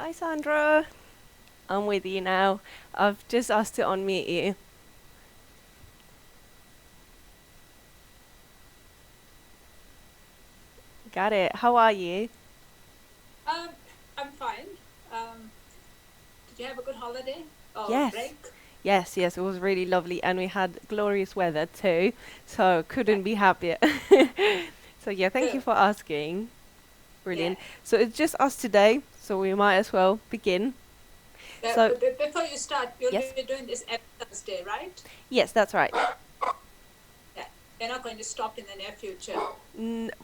Hi Sandra, I'm with you now. I've just asked to unmute you. Got it. How are you? Um, I'm fine. Did you have a good holiday or Yes, break? yes, it was really lovely and we had glorious weather too, so Yeah, couldn't be happier. So yeah, thank you good. for asking. Yeah. Brilliant. So it's just us today, so we might as well begin. So, Before you start, you'll yes, be doing this every Thursday, right? yes, that's right. Yeah. You're not going to stop in the near future.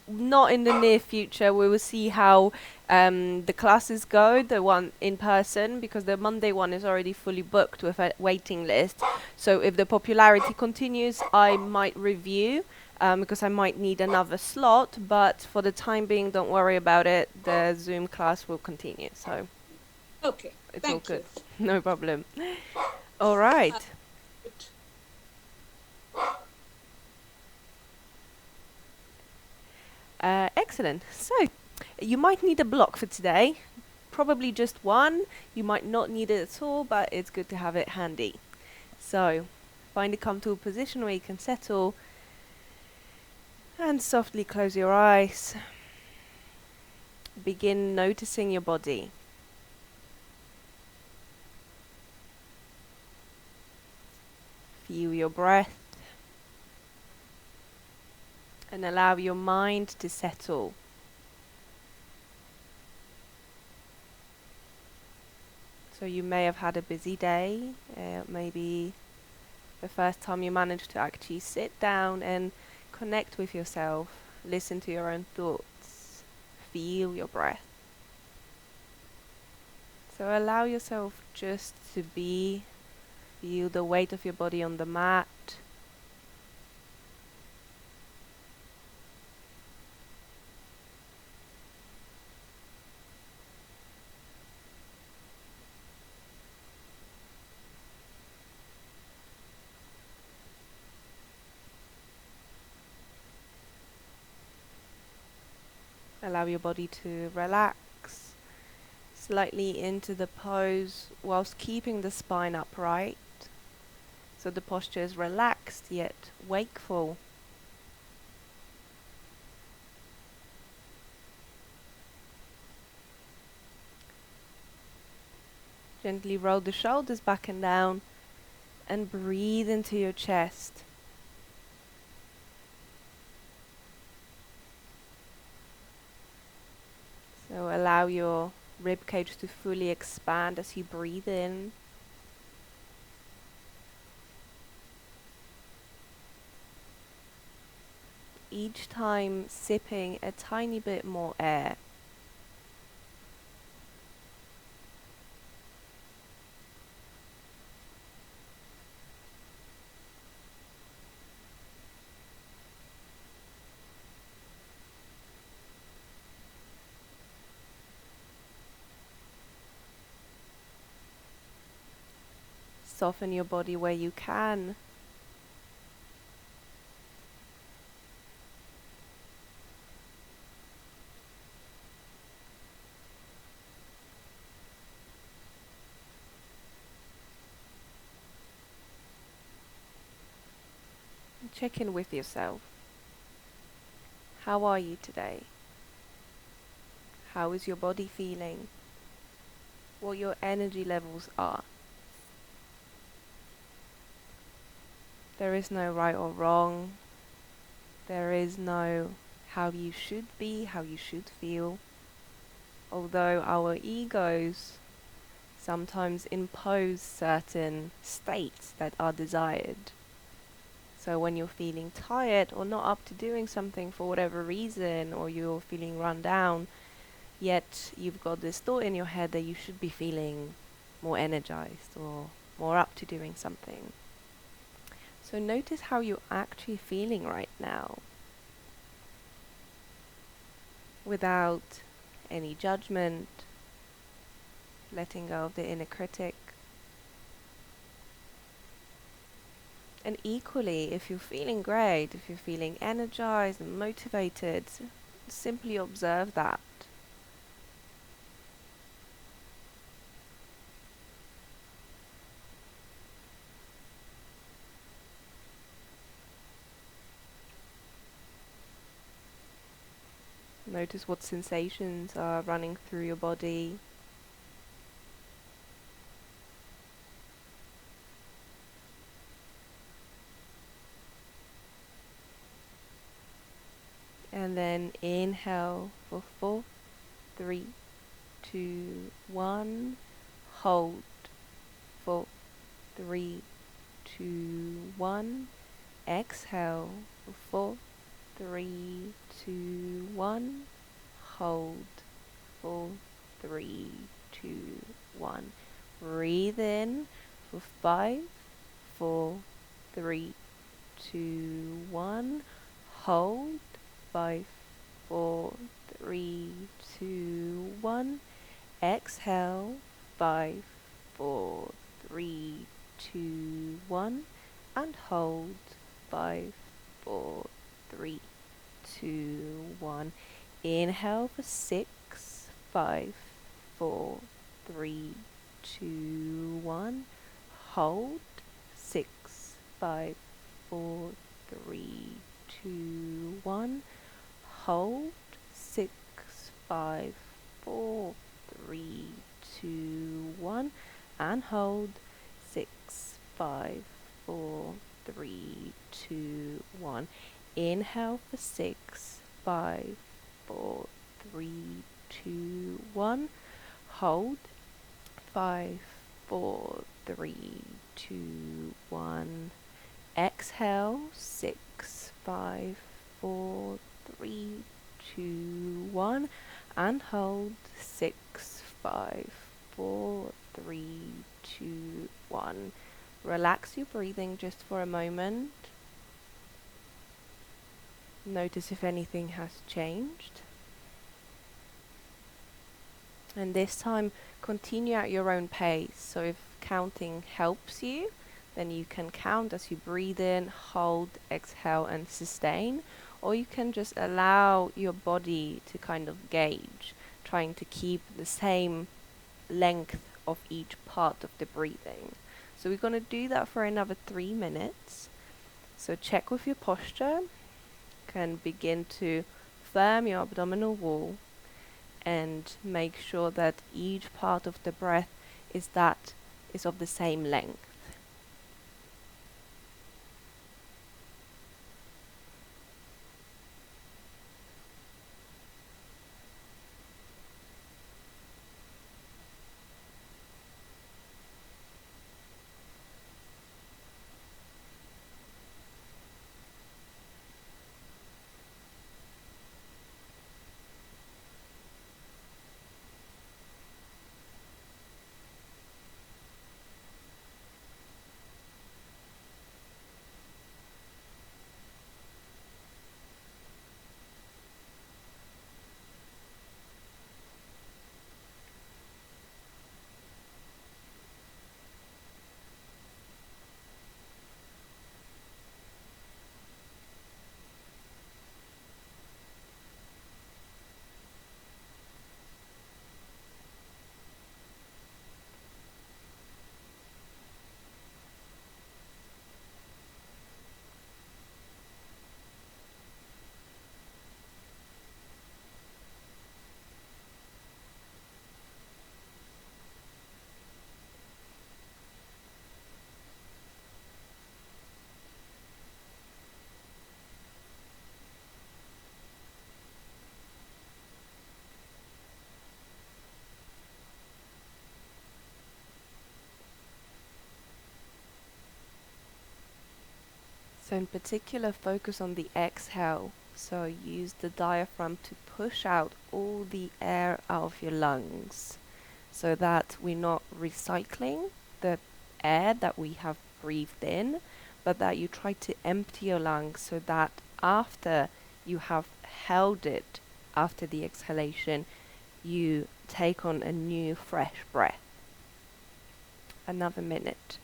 Not in the near future. We will see how the classes go, the one in person, because the Monday one is already fully booked with a waiting list. So if the popularity continues, I might review because I might need another slot. But for the time being, don't worry about it. The Zoom class will continue. So Okay. it's all Thank good. you. No problem. All Uh, right. good. Excellent. So you might need a block for today. Probably just one. You might not need it at all, but it's good to have it handy. So, find a comfortable position where you can settle and softly close your eyes. Begin noticing your body. Feel your breath and allow your mind to settle. So, you may have had a busy day, maybe the first time you managed to actually sit down and connect with yourself, listen to your own thoughts, feel your breath. So allow yourself just to be, feel the weight of your body on the mat. Allow your body to relax slightly into the pose whilst keeping the spine upright. So the posture is relaxed yet wakeful. Gently roll the shoulders back and down and breathe into your chest. So allow your rib cage to fully expand as you breathe in. Each time sipping a tiny bit more air. Soften your body where you can. Check in with yourself. How are you today? How is your body feeling? What your energy levels are. There is no right or wrong. There is no how you should be, how you should feel. Although our egos sometimes impose certain states that are desired. So when you're feeling tired or not up to doing something for whatever reason, or you're feeling run down, yet you've got this thought in your head that you should be feeling more energized or more up to doing something. So notice how you're actually feeling right now without any judgment, letting go of the inner critic. And equally, if you're feeling great, if you're feeling energized and motivated, simply observe that. Notice what sensations are running through your body. And then inhale for 4, 3, 2, 1. Hold. 4, 3, 2, 1. Exhale for 4, 3, 2, 1. Hold. 4, 3, 2, 1. Breathe in for 5, 4, 3, 2, 1. Hold. 5, 4, 3, 2, 1. Exhale. 5, 4, 3, 2, 1. And hold. 5, 4, 3, 2, 1. Inhale for 6, 5, 4, 3, 2, 1. Hold. 6, 5, 4, 3, 2, 1. Hold. 6, 5, 4, 3, 2, 1. And hold. 6, 5, 4, 3, 2, 1. Inhale for 6, 5, 4, 3, 2, 1. Hold. 5, 4, 3, 2, 1. Exhale. 6, 5, 4, 3, 2, 1. And hold. 6, 5, 4, 3, 2, 1. Relax your breathing just for a moment. Notice if anything has changed. And this time, continue at your own pace. So if counting helps you, then you can count as you breathe in, hold, exhale, and sustain. Or you can just allow your body to kind of gauge, trying to keep the same length of each part of the breathing. So we're going to do that for another 3 minutes. So check with your posture. Can begin to firm your abdominal wall and make sure that each part of the breath is of the same length. So in particular, focus on the exhale. So use the diaphragm to push out all the air out of your lungs so that we're not recycling the air that we have breathed in, but that you try to empty your lungs so that after you have held it, after the exhalation, you take on a new fresh breath. Another minute.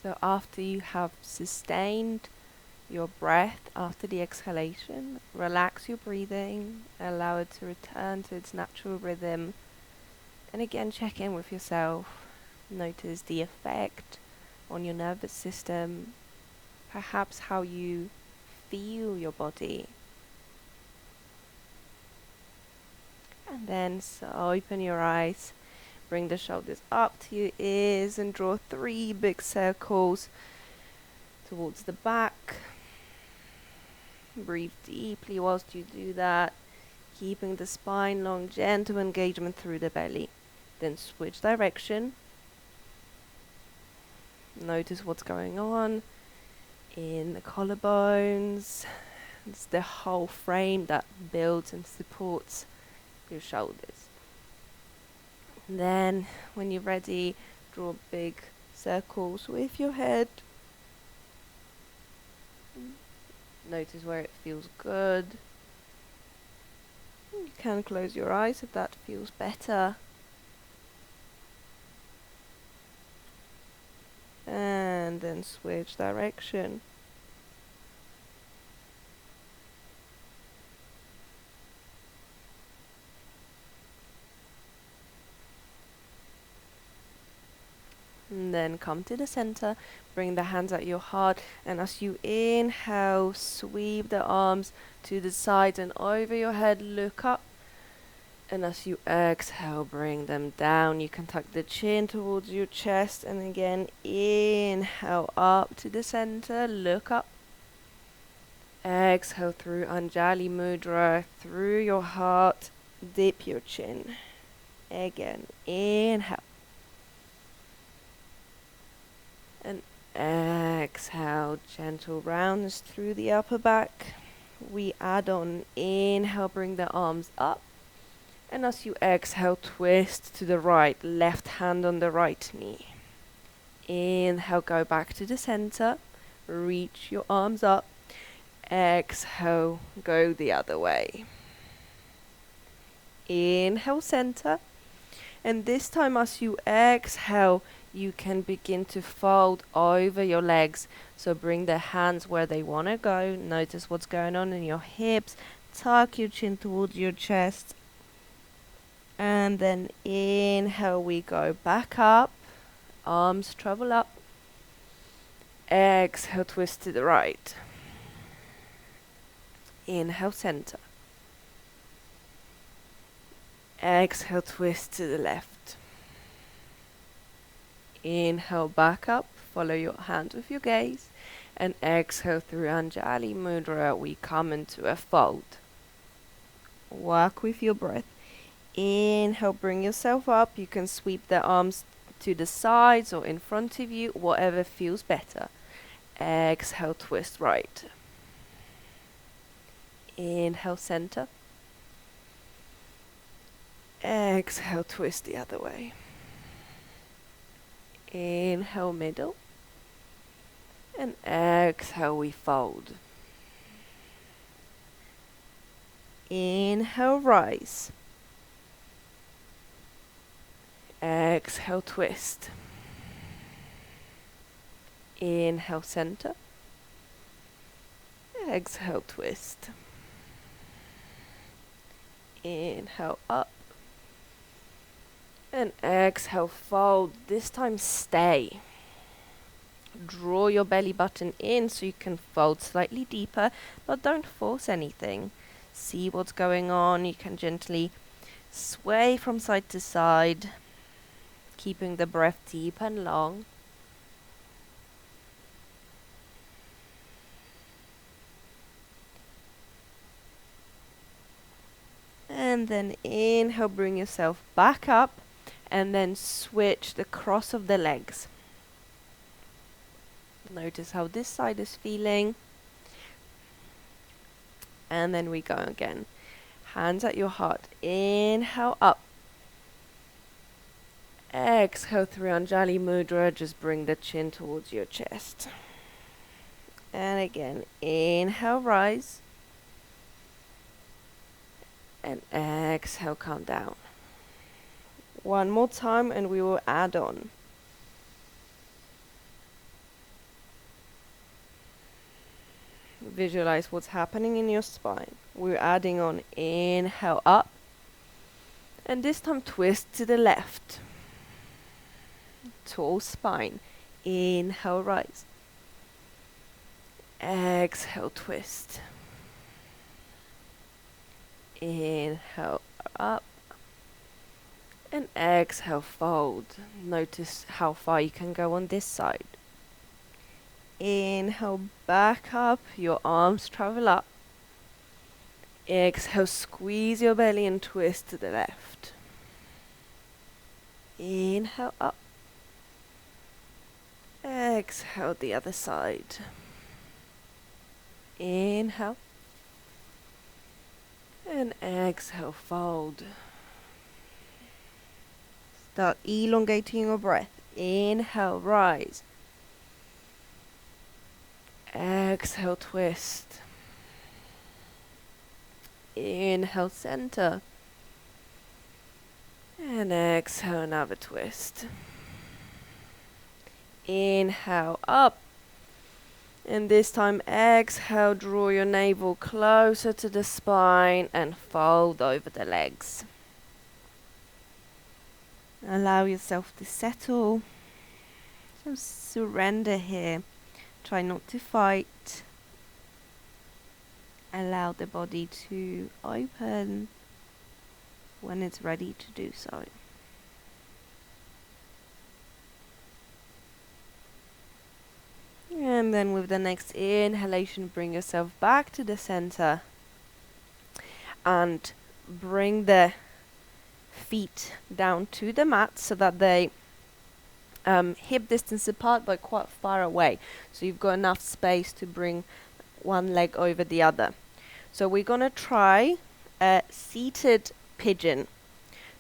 So after you have sustained your breath after the exhalation, relax your breathing, allow it to return to its natural rhythm, and again check in with yourself. Notice the effect on your nervous system, perhaps how you feel your body. And then open your eyes, bring the shoulders up to your ears and draw 3 big circles towards the back. Breathe deeply whilst you do that, keeping the spine long, gentle engagement through the belly. Then switch direction. Notice what's going on in the collarbones. It's the whole frame that builds and supports your shoulders. And then, when you're ready, draw big circles with your head. Notice where it feels good. You can close your eyes if that feels better. And then switch direction. And then come to the center, bring the hands at your heart, and as you inhale, sweep the arms to the side and over your head, look up. And as you exhale, bring them down. You can tuck the chin towards your chest, and again, inhale up to the center, look up. Exhale through Anjali Mudra, through your heart, dip your chin. Again, inhale. And exhale, gentle rounds through the upper back. We add on, inhale, bring the arms up. And as you exhale, twist to the right, left hand on the right knee. Inhale, go back to the center, reach your arms up. Exhale, go the other way. Inhale, center. And this time as you exhale, you can begin to fold over your legs. So bring the hands where they want to go. Notice what's going on in your hips. Tuck your chin towards your chest. And then inhale, we go back up. Arms travel up. Exhale, twist to the right. Inhale, center. Exhale, twist to the left. Inhale, back up. Follow your hand with your gaze. And exhale through Anjali Mudra. We come into a fold. Work with your breath. Inhale, bring yourself up. You can sweep the arms to the sides or in front of you, whatever feels better. Exhale, twist right. Inhale, center. Exhale, twist the other way. Inhale, middle. And exhale, we fold. Inhale, rise. Exhale, twist. Inhale, center. Exhale, twist. Inhale, up. And exhale, fold. This time stay. Draw your belly button in so you can fold slightly deeper, but don't force anything. See what's going on. You can gently sway from side to side, keeping the breath deep and long. And then inhale, bring yourself back up, and then switch the cross of the legs. Notice how this side is feeling. And then we go again. Hands at your heart. Inhale, up. Exhale through Anjali Mudra. Just bring the chin towards your chest. And again, inhale, rise. And exhale, come down. One more time and we will add on. Visualize what's happening in your spine. We're adding on inhale up, and this time twist to the left. Tall spine. Inhale, rise. Exhale, twist. Inhale, up. And exhale, fold. Notice how far you can go on this side. Inhale, back up. Your arms travel up. Exhale, squeeze your belly and twist to the left. Inhale, up. Exhale, the other side. Inhale. And exhale, fold. Start elongating your breath. Inhale, rise. Exhale, twist. Inhale, center. And exhale, another twist. Inhale, up. And this time, exhale, draw your navel closer to the spine and fold over the legs. Allow yourself to settle. So surrender here. Try not to fight. Allow the body to open when it's ready to do so. And then with the next inhalation, bring yourself back to the center and bring the feet down to the mat so that they hip distance apart but quite far away. So you've got enough space to bring one leg over the other. So we're going to try a seated pigeon.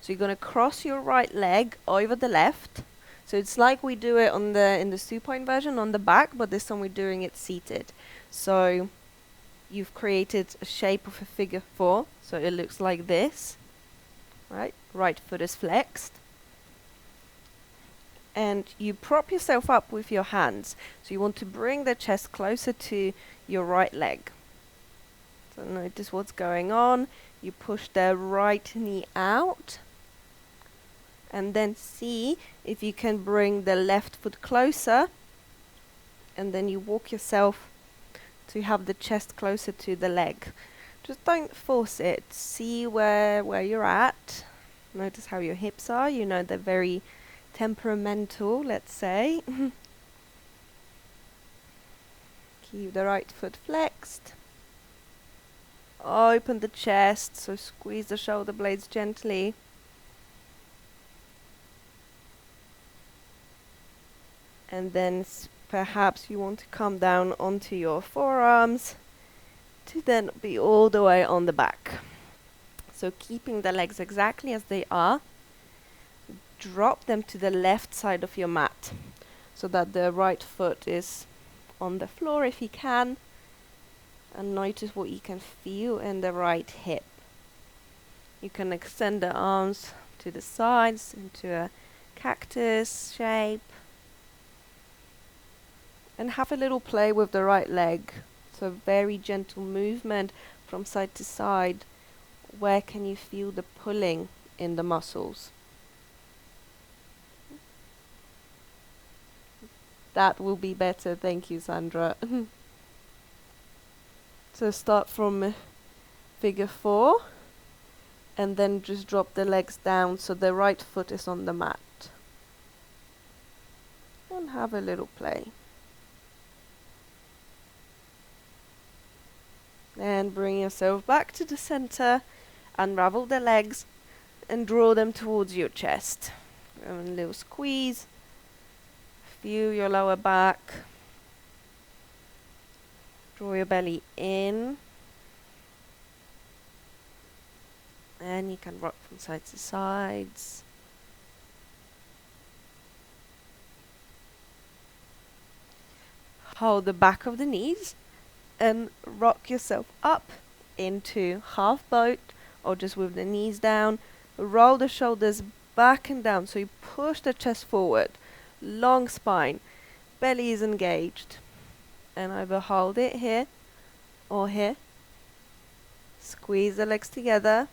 So you're going to cross your right leg over the left. So it's like we do it on in the supine version on the back, but this time we're doing it seated. So you've created a shape of a figure 4. So it looks like this. Right foot is flexed. And you prop yourself up with your hands. So you want to bring the chest closer to your right leg. So notice what's going on. You push the right knee out. And then see if you can bring the left foot closer. And then you walk yourself to have the chest closer to the leg. Just don't force it. See where you're at. Notice how your hips are. You know, they're very temperamental, let's say. Keep the right foot flexed. Open the chest, so squeeze the shoulder blades gently. And then perhaps you want to come down onto your forearms to then be all the way on the back. So keeping the legs exactly as they are, drop them to the left side of your mat so that the right foot is on the floor if you can. And notice what you can feel in the right hip. You can extend the arms to the sides into a cactus shape. And have a little play with the right leg. So very gentle movement from side to side. Where can you feel the pulling in the muscles? That will be better. Thank you, Sandra. So start from figure 4. And then just drop the legs down so the right foot is on the mat. And have a little play. And bring yourself back to the center, unravel the legs, and draw them towards your chest. And a little squeeze. Feel your lower back. Draw your belly in. And you can rock from side to sides. Hold the back of the knees. And rock yourself up into half boat or just with the knees down. Roll the shoulders back and down so you push the chest forward. Long spine. Belly is engaged. And either hold it here or here. Squeeze the legs together.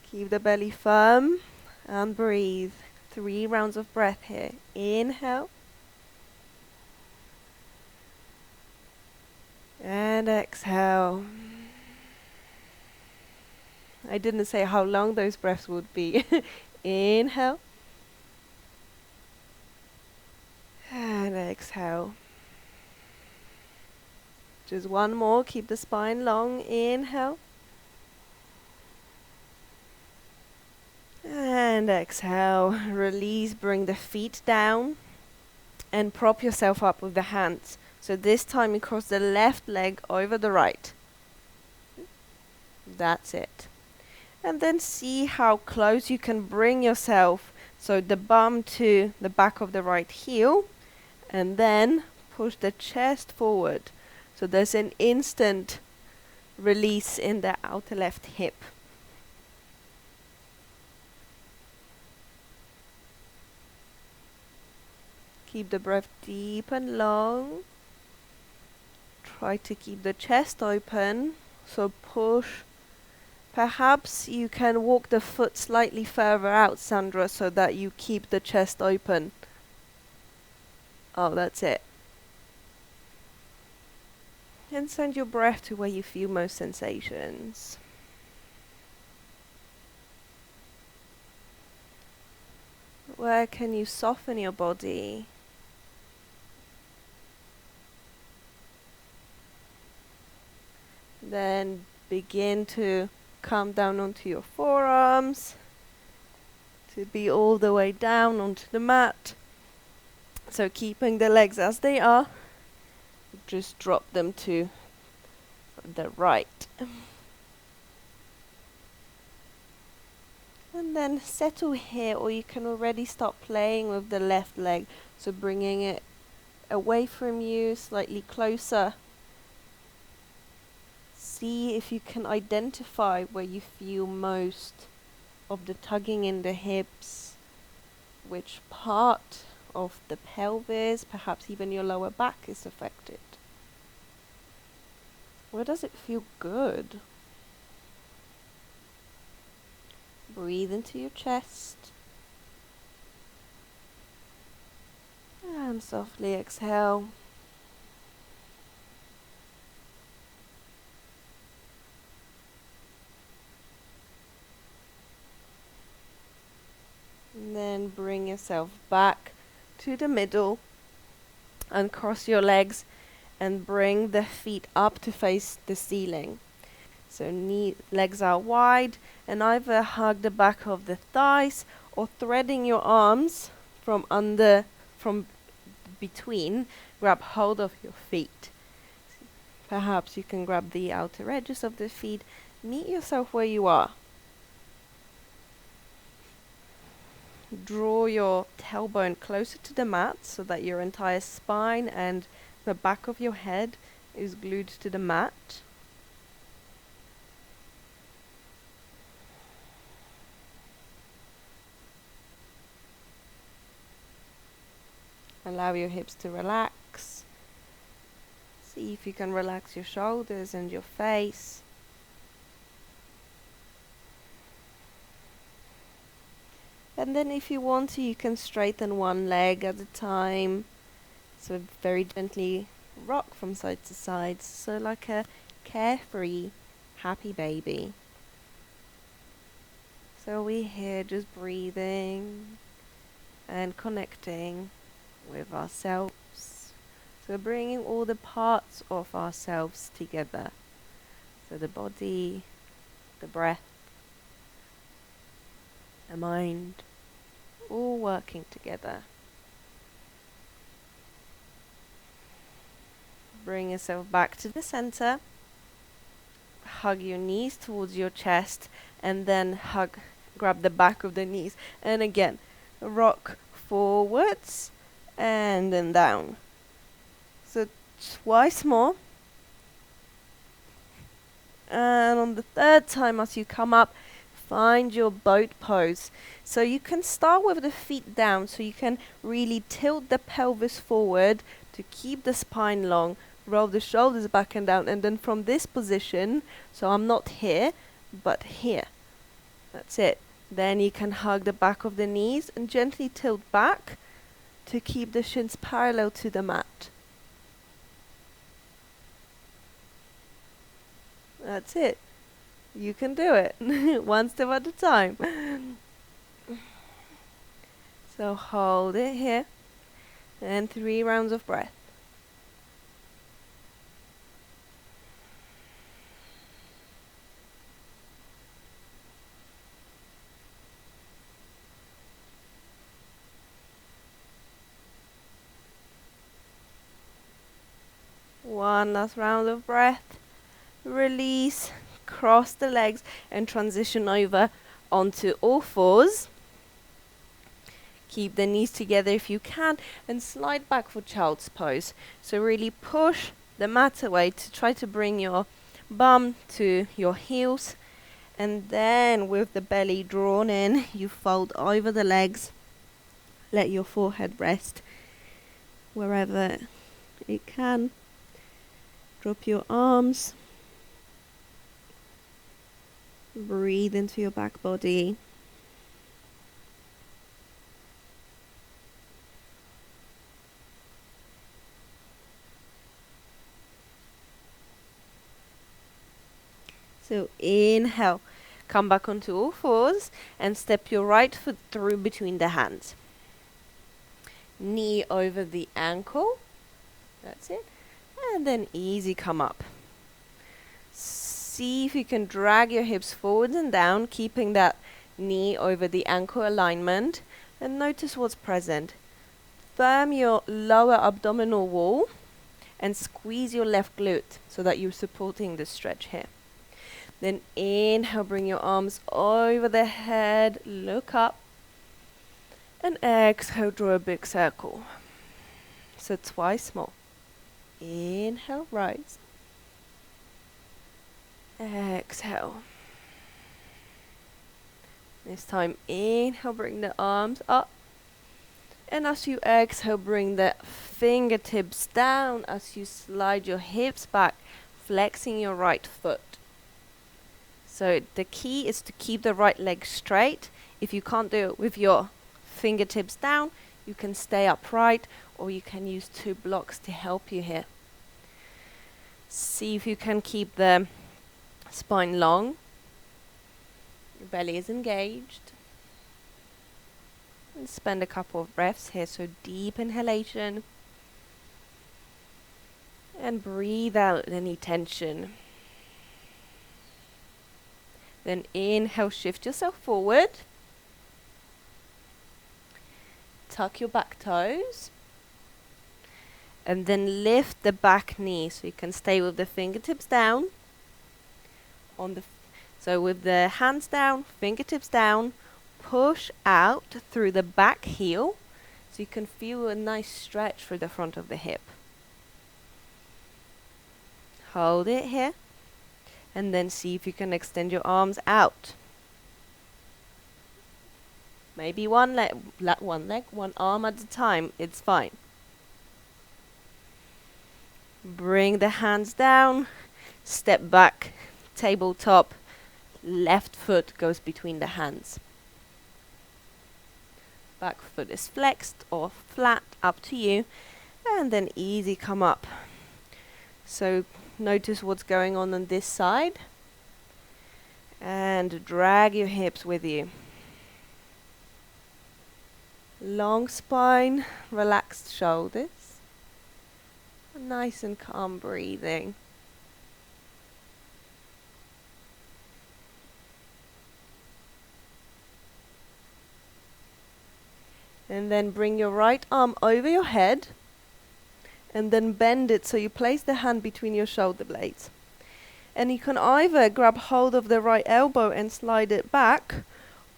Keep the belly firm and breathe. 3 rounds of breath here. Inhale. And exhale. I didn't say how long those breaths would be. Inhale. And exhale. Just one more. Keep the spine long. Inhale. And exhale. Release. Bring the feet down. And prop yourself up with the hands. So this time you cross the left leg over the right. That's it. And then see how close you can bring yourself. So the bum to the back of the right heel. And then push the chest forward. So there's an instant release in the outer left hip. Keep the breath deep and long. Try to keep the chest open. So push. Perhaps you can walk the foot slightly further out, Sandra, so that you keep the chest open. Oh, that's it. And send your breath to where you feel most sensations. Where can you soften your body? Then begin to come down onto your forearms, to be all the way down onto the mat. So keeping the legs as they are, just drop them to the right. And then settle here, or you can already start playing with the left leg. So bringing it away from you, slightly closer. See if you can identify where you feel most of the tugging in the hips, which part of the pelvis, perhaps even your lower back, is affected. Where does it feel good? Breathe into your chest. And softly exhale. And then bring yourself back to the middle and cross your legs and bring the feet up to face the ceiling. So legs are wide, and either hug the back of the thighs or threading your arms from between, grab hold of your feet. Perhaps you can grab the outer edges of the feet. Meet yourself where you are. Draw your tailbone closer to the mat so that your entire spine and the back of your head is glued to the mat. Allow your hips to relax. See if you can relax your shoulders and your face. And then if you want to, you can straighten one leg at a time. So very gently rock from side to side. So like a carefree, happy baby. So we're here just breathing and connecting with ourselves. So bringing all the parts of ourselves together. So the body, the breath, the mind, all working together. Bring yourself back to the center. Hug your knees towards your chest and then grab the back of the knees. And again, rock forwards and then down. So twice more. And on the third time as you come up, find your boat pose. So you can start with the feet down, so you can really tilt the pelvis forward to keep the spine long. roll the shoulders back and down, and then from this position, so I'm not here, but here. That's it. Then you can hug the back of the knees and gently tilt back to keep the shins parallel to the mat. That's it. You can do it. One step at a time. So hold it here. And 3 rounds of breath. One last round of breath. Release, cross the legs and transition over onto all fours. Keep the knees together if you can and slide back for child's pose. So really push the mat away to try to bring your bum to your heels, and then with the belly drawn in, you fold over the legs. Let your forehead rest wherever it can. Drop your arms. Breathe into your back body. So inhale, come back onto all fours and step your right foot through between the hands. Knee over the ankle. That's it. And then easy come up. See if you can drag your hips forwards and down, keeping that knee over the ankle alignment, and notice what's present. Firm your lower abdominal wall and squeeze your left glute so that you're supporting the stretch here. Then inhale, bring your arms over the head, look up, and exhale, draw a big circle. So twice more. Inhale, rise. Exhale. This time, inhale, bring the arms up. And as you exhale, bring the fingertips down as you slide your hips back, flexing your right foot. So the key is to keep the right leg straight. If you can't do it with your fingertips down, you can stay upright, or you can use 2 blocks to help you here. See if you can keep the spine long. Your belly is engaged. And spend a couple of breaths here. So deep inhalation. And breathe out any tension. Then inhale, shift yourself forward. Tuck your back toes. And then lift the back knee so you can stay with the fingertips down. So with the hands down, fingertips down, push out through the back heel so you can feel a nice stretch through the front of the hip. Hold it here. And then see if you can extend your arms out. Maybe one arm at a time. It's fine. Bring the hands down. Step back. Tabletop. Left foot goes between the hands. Back foot is flexed or flat, up to you. And then easy come up. So notice what's going on this side. And drag your hips with you. Long spine, relaxed shoulders. Nice and calm breathing. And then bring your right arm over your head. And then bend it so you place the hand between your shoulder blades. And you can either grab hold of the right elbow and slide it back,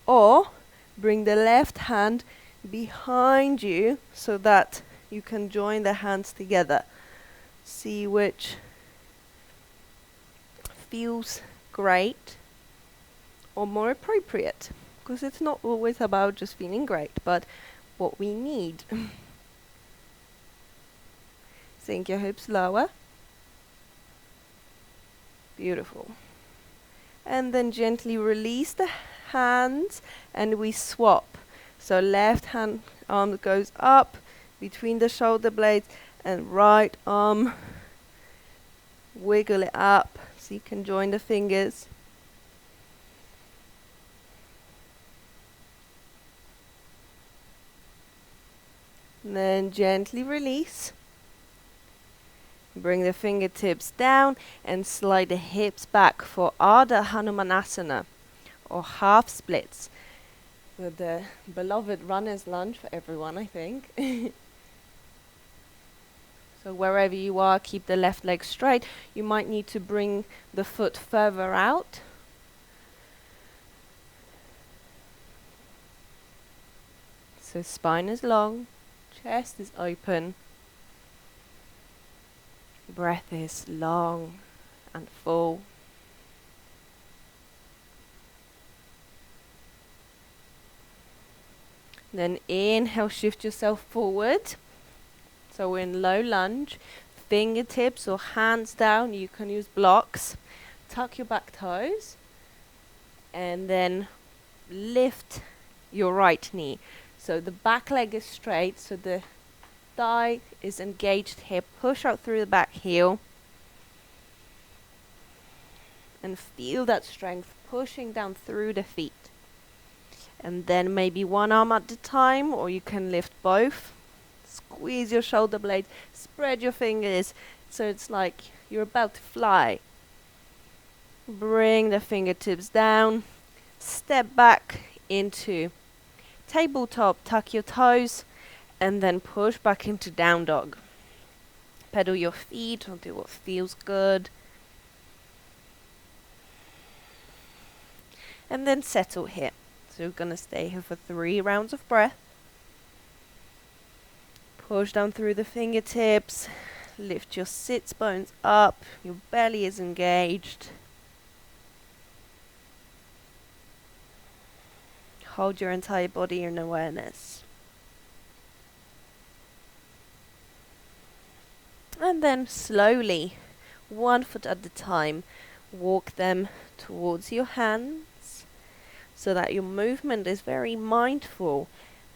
or bring the left hand behind you so that you can join the hands together. See which feels great or more appropriate, because it's not always about just feeling great, but what we need. Sink your hips lower Beautiful. And then gently release the hands and we swap. So left hand arm goes up between the shoulder blades and right arm, wiggle it up so you can join the fingers. And then gently release. Bring the fingertips down and slide the hips back for Ardha Hanumanasana, or half splits. The beloved runner's lunge for everyone, I think. So wherever you are, keep the left leg straight. You might need to bring the foot further out. So spine is long, chest is open. Breath is long and full. Then inhale, shift yourself forward. So we're in low lunge. Fingertips or hands down, you can use blocks. Tuck your back toes. And then lift your right knee. So the back leg is straight, so the thigh is engaged here. Push out through the back heel. And feel that strength pushing down through the feet. And then maybe one arm at a time, or you can lift both. Squeeze your shoulder blades, spread your fingers, so it's like you're about to fly. Bring the fingertips down, step back into tabletop, tuck your toes, and then push back into down dog. Pedal your feet or do what feels good. And then settle here. So we're going to stay here for 3 rounds of breath. Push down through the fingertips. Lift your sits bones up. Your belly is engaged. Hold your entire body in awareness. And then slowly, 1 foot at a time, walk them towards your hands so that your movement is very mindful,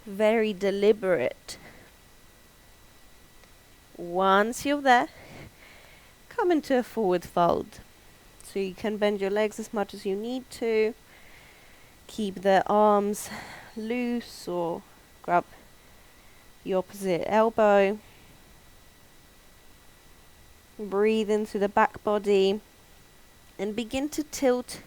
very deliberate. Once you're there, come into a forward fold. So you can bend your legs as much as you need to. Keep the arms loose or grab the opposite elbow. Breathe into the back body and begin to tilt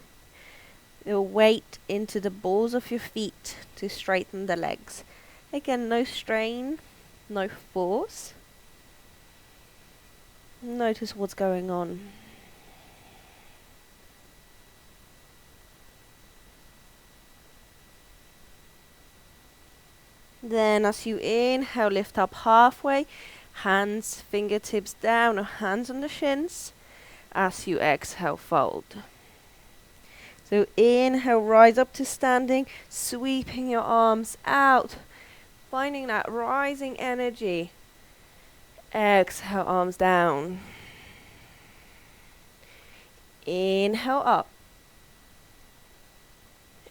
your weight into the balls of your feet to straighten the legs. Again, no strain, no force. Notice what's going on. Then as you inhale, lift up halfway, hands, fingertips down or hands on the shins. As you exhale, fold. So inhale, rise up to standing, sweeping your arms out, finding that rising energy. Exhale, arms down. Inhale up.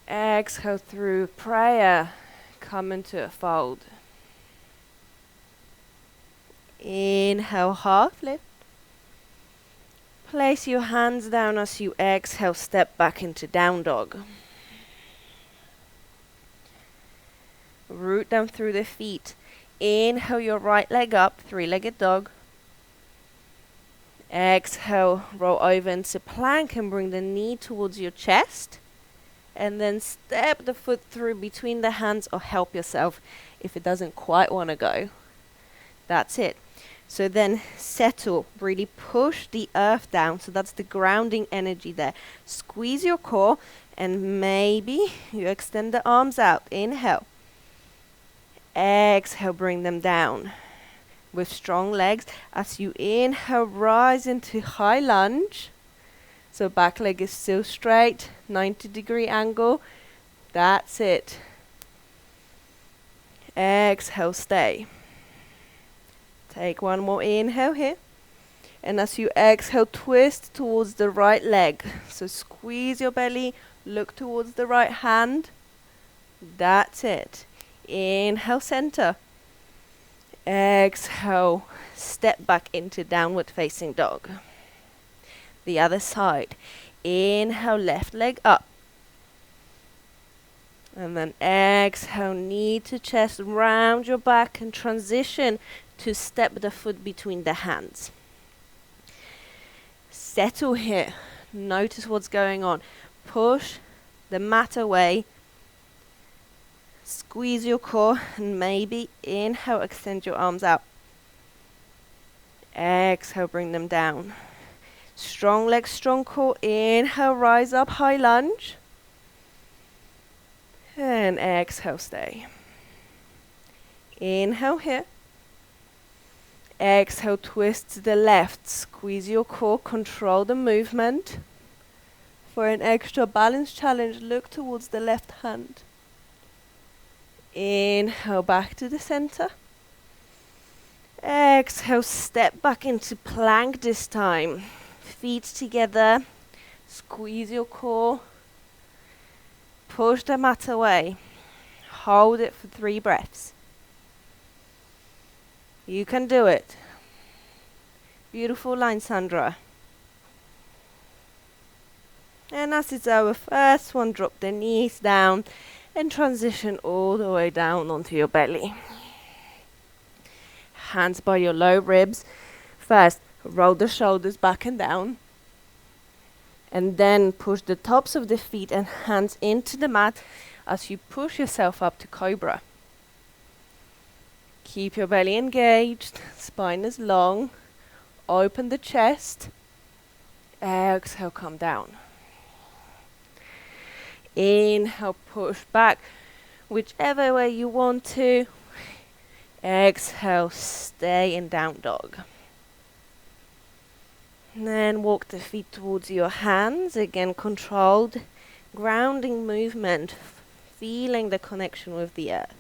Exhale through prayer. Come into a fold. Inhale, half lift. Place your hands down as you exhale, step back into down dog. Root down through the feet. Inhale your right leg up, 3-legged dog. Exhale, roll over into plank and bring the knee towards your chest. And then step the foot through between the hands or help yourself if it doesn't quite want to go. That's it. So then settle, really push the earth down. So that's the grounding energy there. Squeeze your core and maybe you extend the arms out. Inhale. Exhale, bring them down with strong legs. As you inhale, rise into high lunge. So back leg is still straight, 90-degree angle. That's it. Exhale, stay. Take one more inhale here. And as you exhale, twist towards the right leg. So squeeze your belly, look towards the right hand. That's it. Inhale, center. Exhale, step back into downward facing dog. The other side. Inhale, left leg up. And then exhale, knee to chest, round your back and transition to step the foot between the hands. Settle here. Notice what's going on. Push the mat away. Squeeze your core and maybe inhale, extend your arms out. Exhale, bring them down. Strong legs, strong core. Inhale, rise up, high lunge. And exhale, stay. Inhale here. Exhale, twist to the left. Squeeze your core, control the movement. For an extra balance challenge, look towards the left hand. Inhale, back to the center. Exhale, step back into plank this time. Feet together. Squeeze your core. Push the mat away. Hold it for 3 breaths. You can do it. Beautiful line, Sandra. And as it's our first one, drop the knees down and transition all the way down onto your belly. Hands by your low ribs. First, roll the shoulders back and down. And then push the tops of the feet and hands into the mat as you push yourself up to cobra. Keep your belly engaged, spine is long. Open the chest. Exhale, come down. Inhale, push back, whichever way you want to. Exhale, stay in down dog. And then walk the feet towards your hands, again controlled, grounding movement, feeling the connection with the earth.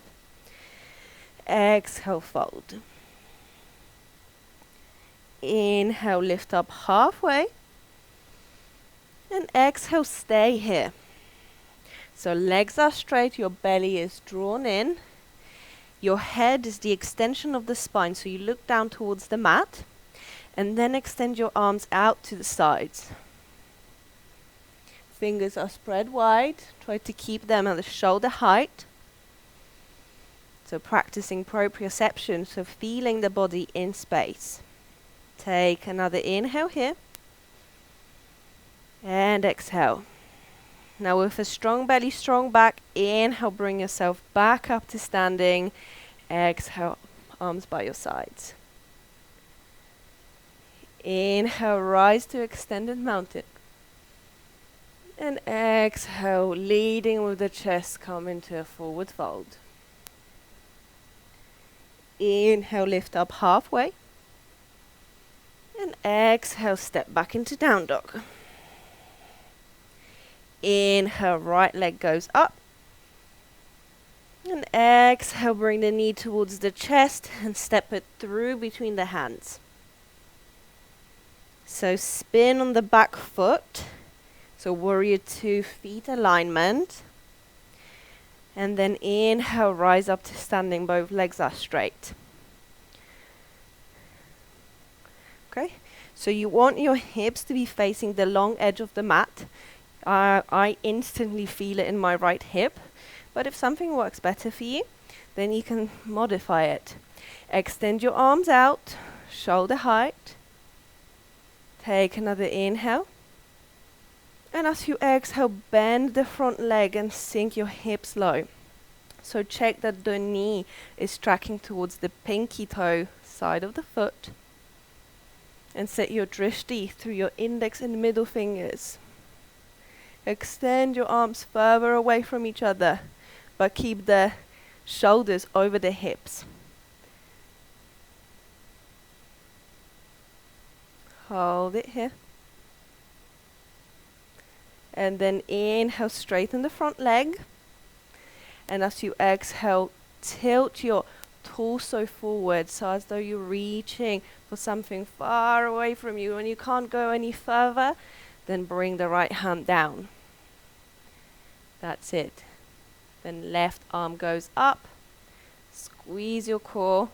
Exhale, fold. Inhale, lift up halfway. And exhale, stay here. So legs are straight, your belly is drawn in. Your head is the extension of the spine, so you look down towards the mat. And then extend your arms out to the sides. Fingers are spread wide. Try to keep them at the shoulder height. So practicing proprioception, so feeling the body in space. Take another inhale here. And exhale. Now with a strong belly, strong back, inhale, bring yourself back up to standing. Exhale, arms by your sides. Inhale, rise to extended mountain. And exhale, leading with the chest, come into a forward fold. Inhale, lift up halfway. And exhale, step back into down dog. Inhale, right leg goes up. And exhale, bring the knee towards the chest and step it through between the hands. So spin on the back foot. So warrior 2 feet alignment. And then inhale, rise up to standing, both legs are straight. Okay, so you want your hips to be facing the long edge of the mat. I instantly feel it in my right hip, but if something works better for you, then you can modify it. Extend your arms out, shoulder height. Take another inhale. And as you exhale, bend the front leg and sink your hips low. So check that the knee is tracking towards the pinky toe side of the foot. And set your drishti through your index and middle fingers. Extend your arms further away from each other, but keep the shoulders over the hips. Hold it here. And then inhale, straighten the front leg. And as you exhale, tilt your torso forward, so as though you're reaching for something far away from you and you can't go any further. Then bring the right hand down. That's it. Then left arm goes up. Squeeze your core.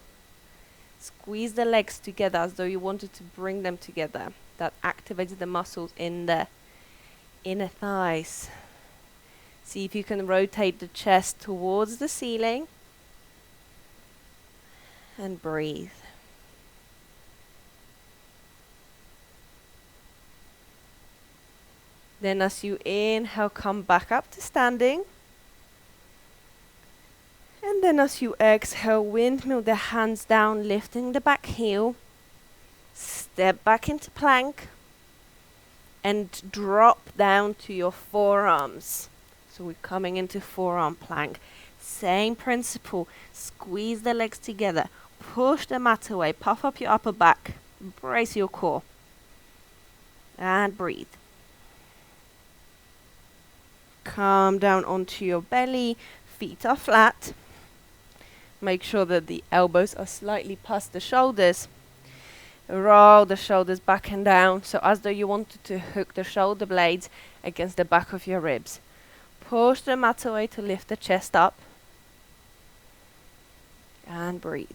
Squeeze the legs together as though you wanted to bring them together. That activates the muscles in the inner thighs. See if you can rotate the chest towards the ceiling. And breathe. Then as you inhale, come back up to standing. And then as you exhale, windmill the hands down, lifting the back heel. Step back into plank. And drop down to your forearms. So we're coming into forearm plank. Same principle. Squeeze the legs together. Push the mat away. Puff up your upper back. Brace your core. And breathe. Come down onto your belly. Feet are flat. Make sure that the elbows are slightly past the shoulders. Roll the shoulders back and down, so as though you wanted to hook the shoulder blades against the back of your ribs. Push the mat away to lift the chest up. And breathe.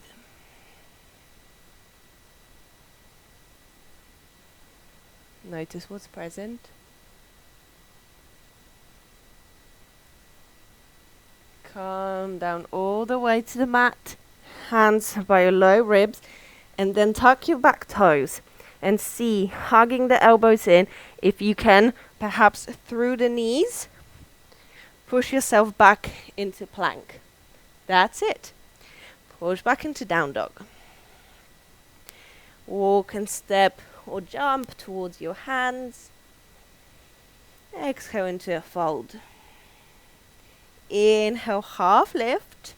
Notice what's present. Come down all the way to the mat, hands by your low ribs, and then tuck your back toes and see, hugging the elbows in, if you can, perhaps through the knees, push yourself back into plank. That's it. Push back into down dog. Walk and step or jump towards your hands. Exhale into a fold. Inhale, half lift.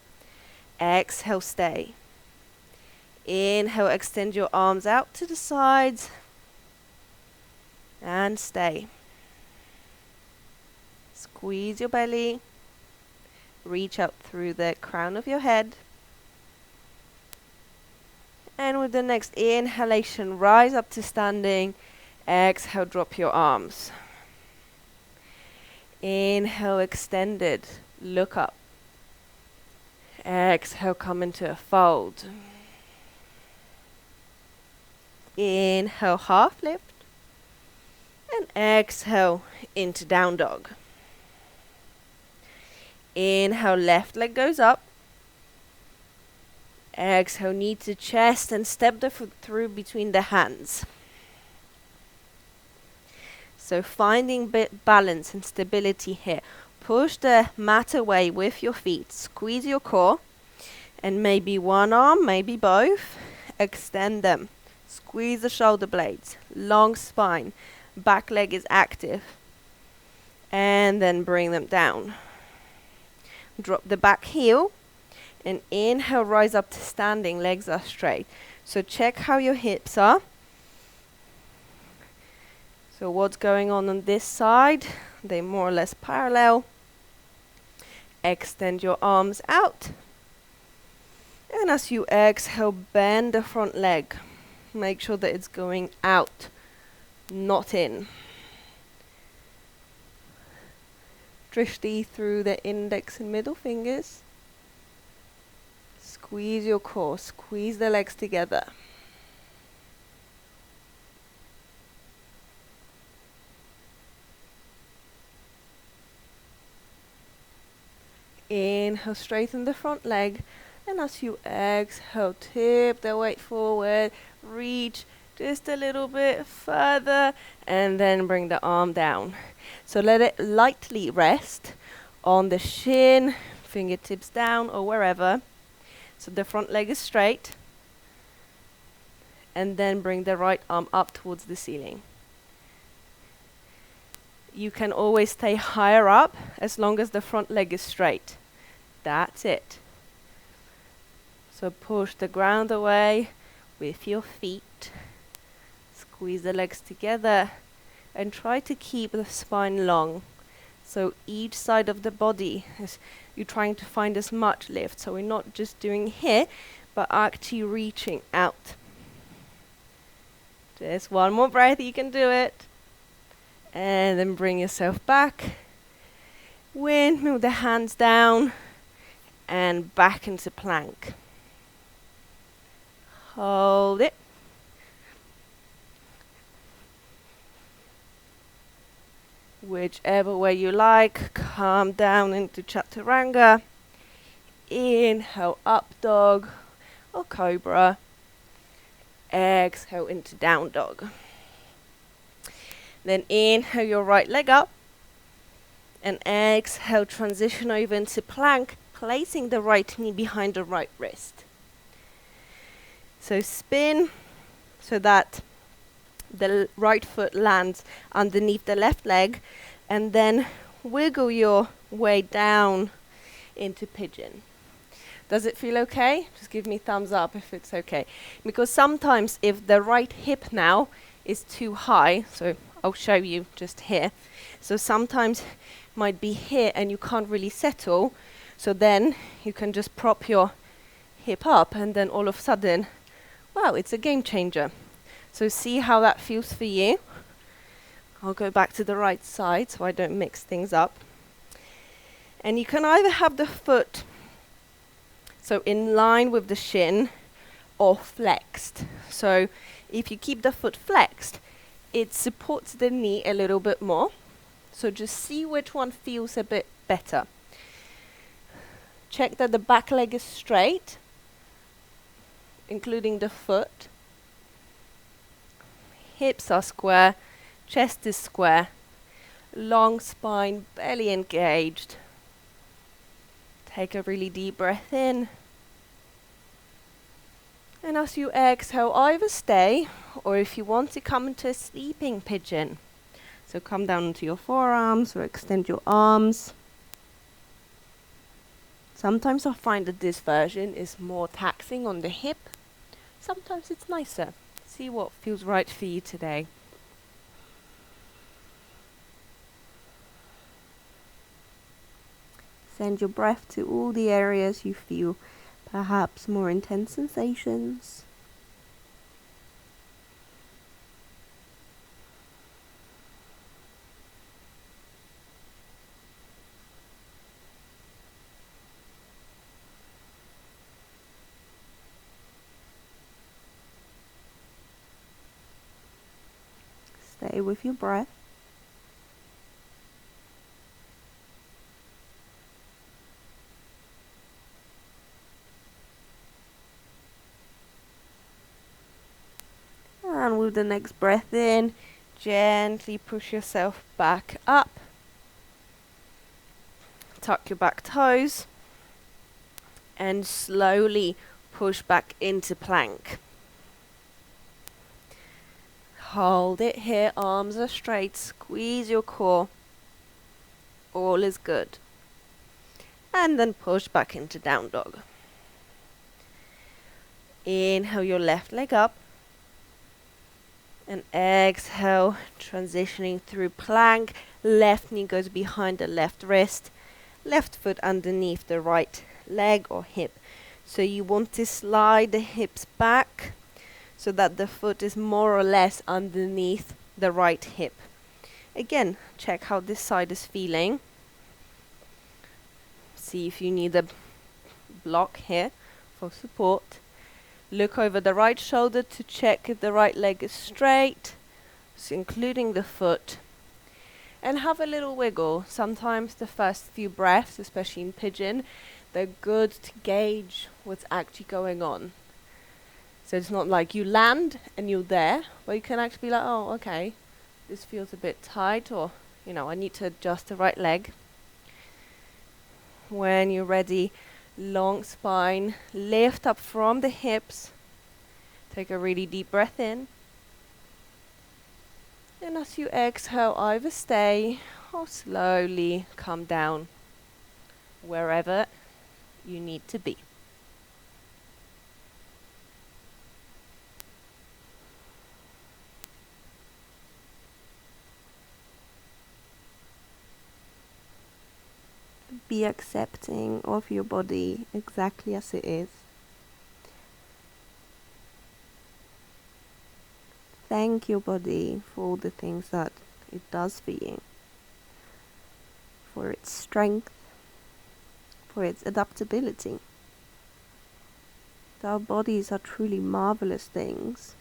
Exhale, stay. Inhale, extend your arms out to the sides. And stay. Squeeze your belly. Reach out through the crown of your head. And with the next inhalation, rise up to standing. Exhale, drop your arms. Inhale, extended. Look up. Exhale, come into a fold. Inhale, half lift. And exhale into down dog. Inhale, left leg goes up. Exhale, knee to chest and step the foot through between the hands. So finding balance and stability here. Push the mat away with your feet. Squeeze your core. And maybe one arm, maybe both. Extend them. Squeeze the shoulder blades. Long spine. Back leg is active. And then bring them down. Drop the back heel. And inhale, rise up to standing. Legs are straight. So check how your hips are. So what's going on this side? They're more or less parallel. Extend your arms out. And as you exhale, bend the front leg. Make sure that it's going out, not in. Drishti through the index and middle fingers. Squeeze your core, squeeze the legs together. Inhale, straighten the front leg. And as you exhale, tip the weight forward. Reach just a little bit further. And then bring the arm down. So let it lightly rest on the shin, fingertips down or wherever. So the front leg is straight. And then bring the right arm up towards the ceiling. You can always stay higher up as long as the front leg is straight. That's it. So push the ground away with your feet. Squeeze the legs together and try to keep the spine long. So each side of the body is you're trying to find as much lift. So we're not just doing here, but actually reaching out. Just one more breath, you can do it. And then bring yourself back. Move the hands down and back into plank. Hold it. Whichever way you like, come down into chaturanga. Inhale, up dog or cobra. Exhale into down dog. Then inhale your right leg up. And exhale, transition over into plank, placing the right knee behind the right wrist. So spin so that the right foot lands underneath the left leg, and then wiggle your way down into pigeon. Does it feel okay? Just give me thumbs up if it's okay. Because sometimes if the right hip now is too high, so I'll show you just here. So sometimes might be here and you can't really settle. So then you can just prop your hip up and then all of a sudden, wow, it's a game changer. So see how that feels for you. I'll go back to the right side so I don't mix things up. And you can either have the foot so in line with the shin or flexed. So if you keep the foot flexed, it supports the knee a little bit more. So just see which one feels a bit better. Check that the back leg is straight, including the foot. Hips are square, chest is square, long spine, belly engaged. Take a really deep breath in. And as you exhale, either stay, or if you want to come into a sleeping pigeon. So come down into your forearms or extend your arms. Sometimes I find that this version is more taxing on the hip. Sometimes it's nicer. See what feels right for you today. Send your breath to all the areas you feel perhaps more intense sensations. Stay with your breath. And with the next breath in, gently push yourself back up. Tuck your back toes. And slowly push back into plank. Hold it here, arms are straight, squeeze your core. All is good. And then push back into down dog. Inhale your left leg up. And exhale, transitioning through plank. Left knee goes behind the left wrist. Left foot underneath the right leg or hip. So you want to slide the hips back so that the foot is more or less underneath the right hip. Again, check how this side is feeling. See if you need a block here for support. Look over the right shoulder to check if the right leg is straight, so including the foot. And have a little wiggle. Sometimes the first few breaths, especially in pigeon, they're good to gauge what's actually going on. So it's not like you land and you're there, but you can actually be like, oh, okay, this feels a bit tight, or, I need to adjust the right leg. When you're ready, long spine, lift up from the hips. Take a really deep breath in. And as you exhale, either stay or slowly come down wherever you need to be. be accepting of your body exactly as it is. Thank your body for all the things that it does for you, for its strength, for its adaptability. Our bodies are truly marvelous things.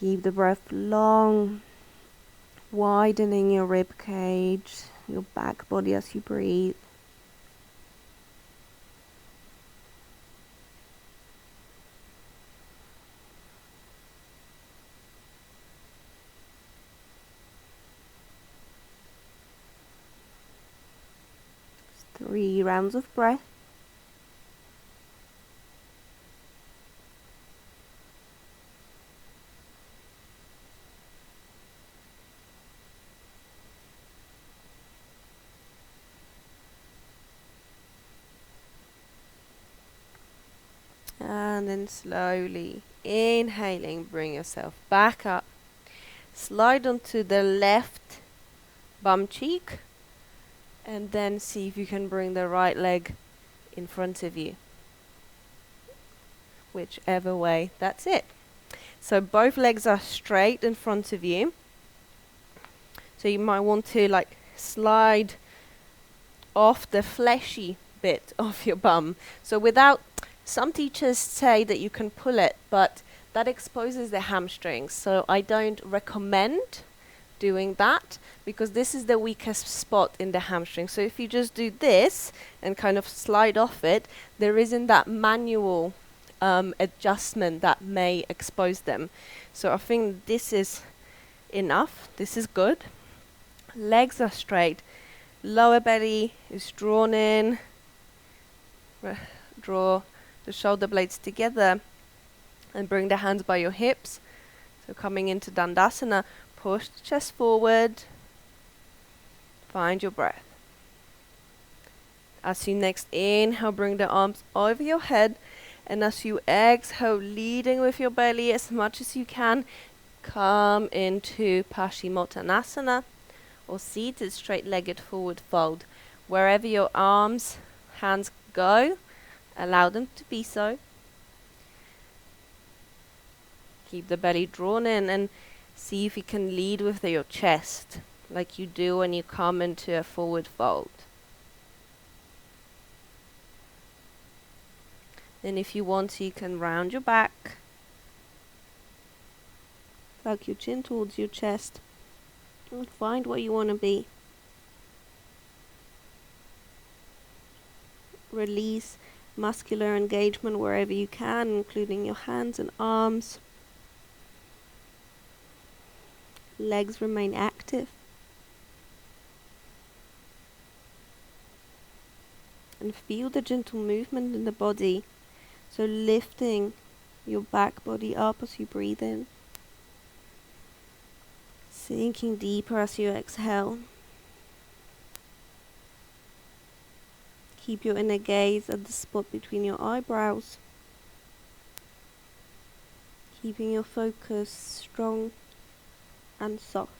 Keep the breath long, widening your rib cage, your back body as you breathe. Just 3 rounds of breath. And then slowly inhaling, bring yourself back up. Slide onto the left bum cheek. And then see if you can bring the right leg in front of you. Whichever way, that's it. So both legs are straight in front of you. So you might want to like slide off the fleshy bit of your bum. So without, some teachers say that you can pull it, but that exposes the hamstrings. So I don't recommend doing that because this is the weakest spot in the hamstring. So if you just do this and kind of slide off it, there isn't that manual adjustment that may expose them. So I think this is enough. This is good. Legs are straight. Lower belly is drawn in. Draw the shoulder blades together and bring the hands by your hips. So coming into Dandasana, push the chest forward. Find your breath. As you next inhale, bring the arms over your head. And as you exhale, leading with your belly as much as you can, come into Pashimottanasana, or seated straight-legged forward fold. Wherever your arms, hands go, allow them to be so. Keep the belly drawn in and see if you can lead with your chest, like you do when you come into a forward fold. Then if you want to, you can round your back. Tuck your chin towards your chest. And find what you want to be. Release muscular engagement wherever you can, including your hands and arms. Legs remain active. And feel the gentle movement in the body. So lifting your back body up as you breathe in. Sinking deeper as you exhale. Keep your inner gaze at the spot between your eyebrows. Keeping your focus strong and soft.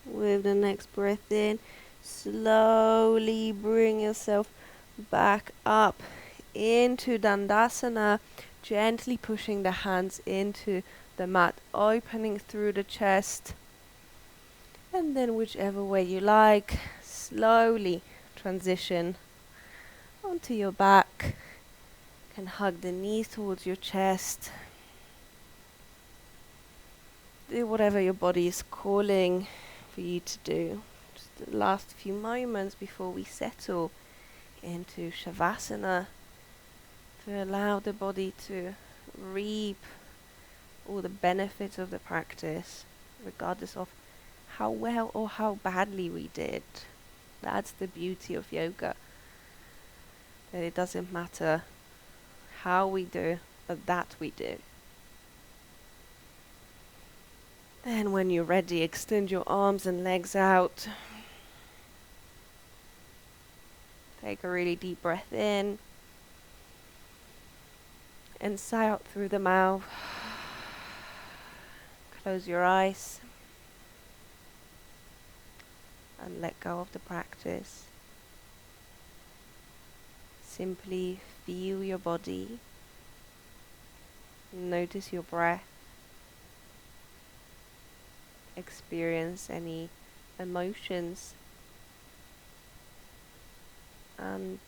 With the next breath in, slowly bring yourself back up into Dandasana, gently pushing the hands into the mat, opening through the chest. And then whichever way you like, slowly transition onto your back. You can hug the knees towards your chest. Do whatever your body is calling for you to do. Just the last few moments before we settle into Shavasana, to allow the body to reap all the benefits of the practice, regardless of how well or how badly we did. That's the beauty of yoga, that it doesn't matter how we do, but that we do. Then when you're ready, extend your arms and legs out. Take a really deep breath in and sigh out through the mouth. Close your eyes and let go of the practice. Simply feel your body. Notice your breath. Experience any emotions and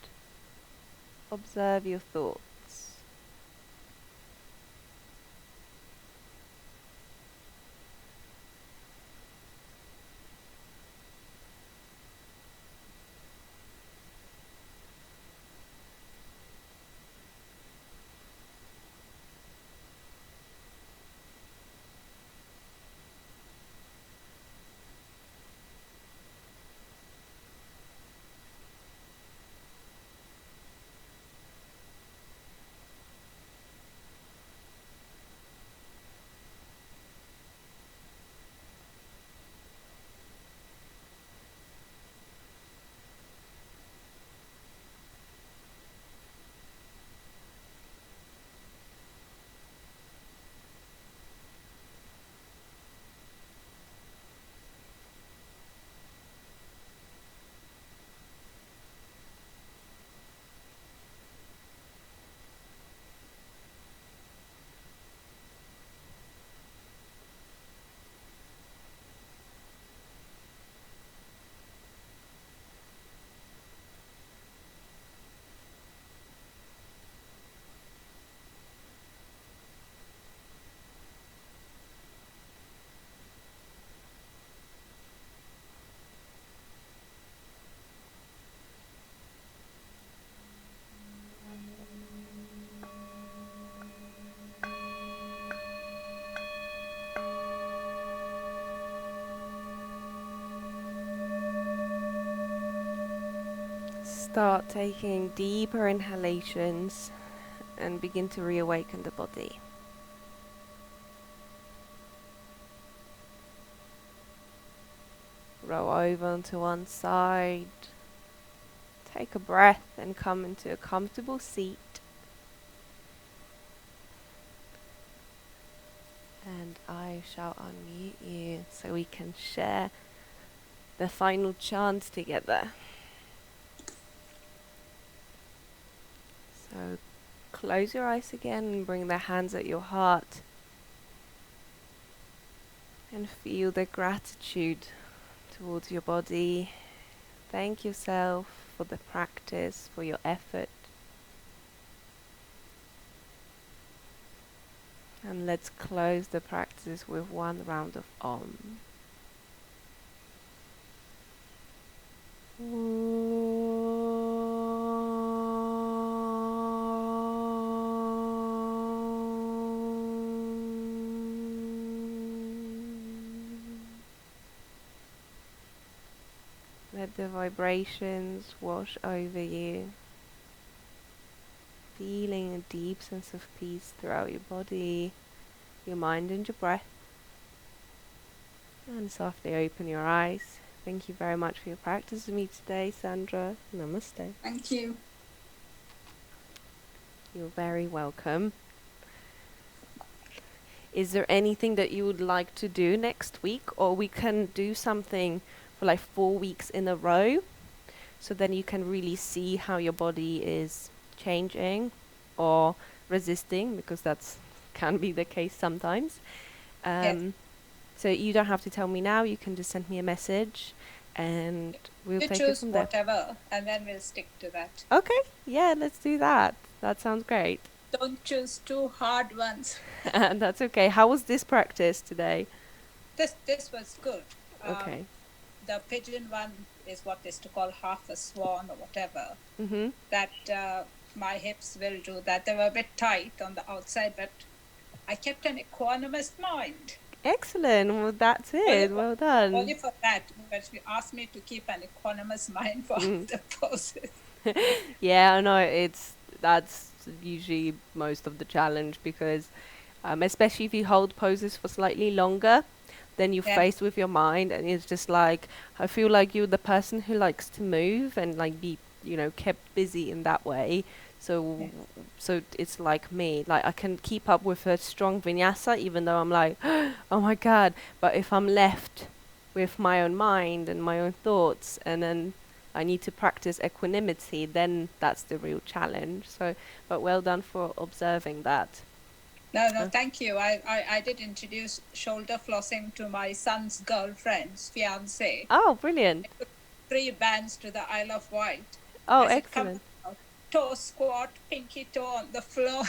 observe your thoughts. Start taking deeper inhalations and begin to reawaken the body. Roll over onto one side. Take a breath and come into a comfortable seat. And I shall unmute you so we can share the final chant together. So close your eyes again and bring the hands at your heart. And feel the gratitude towards your body. Thank yourself for the practice, for your effort. And let's close the practice with one round of Om. Let the vibrations wash over you, feeling a deep sense of peace throughout your body, your mind and your breath. And softly open your eyes. Thank you very much for your practice with me today, Sandra. Namaste. Thank you. You're very welcome. Is there anything that you would like to do next week? Or we can do something for like 4 weeks in a row. So then you can really see how your body is changing or resisting, because that's can be the case sometimes. Yes. So you don't have to tell me now. You can just send me a message and we'll You take it choose from there. whatever, and then we'll stick to that. Okay, yeah, let's do that. That sounds great. Don't choose too hard ones. That's okay. How was this practice today? This was good. Okay. The pigeon one is what is to call half a swan or whatever. Mm-hmm. That my hips will do that. They were a bit tight on the outside, but I kept an equanimous mind. Excellent. Well, that's it. Well done. Only for that, but you asked me to keep an equanimous mind for the poses. Yeah, I know. That's usually most of the challenge, because especially if you hold poses for slightly longer, then you're faced with your mind, and it's just like, I feel like you're the person who likes to move and like be kept busy in that way. So Yeah. so it's like me, like I can keep up with a strong vinyasa even though I'm like, oh my god. But if I'm left with my own mind and my own thoughts, and then I need to practice equanimity, then that's the real challenge. So, but well done for observing that. No, thank you. I did introduce shoulder flossing to my son's girlfriend's fiance. Oh, brilliant. I took 3 bands to the Isle of Wight. Oh, I said, come excellent. on, toe squat, pinky toe on the floor.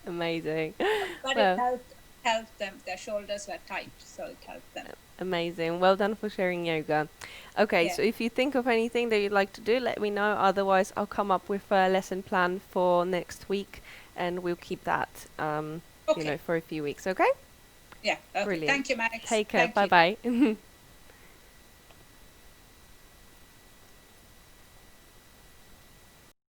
Amazing. But it Well, helped them. Their shoulders were tight, so it helped them. amazing. Well done for sharing yoga. Okay, Yeah. so if you think of anything that you'd like to do, let me know. Otherwise, I'll come up with a lesson plan for next week, and we'll keep that, Okay. for a few weeks. Okay? Yeah. Okay. Brilliant. Thank you, Max. Take care. Thank Bye you. bye.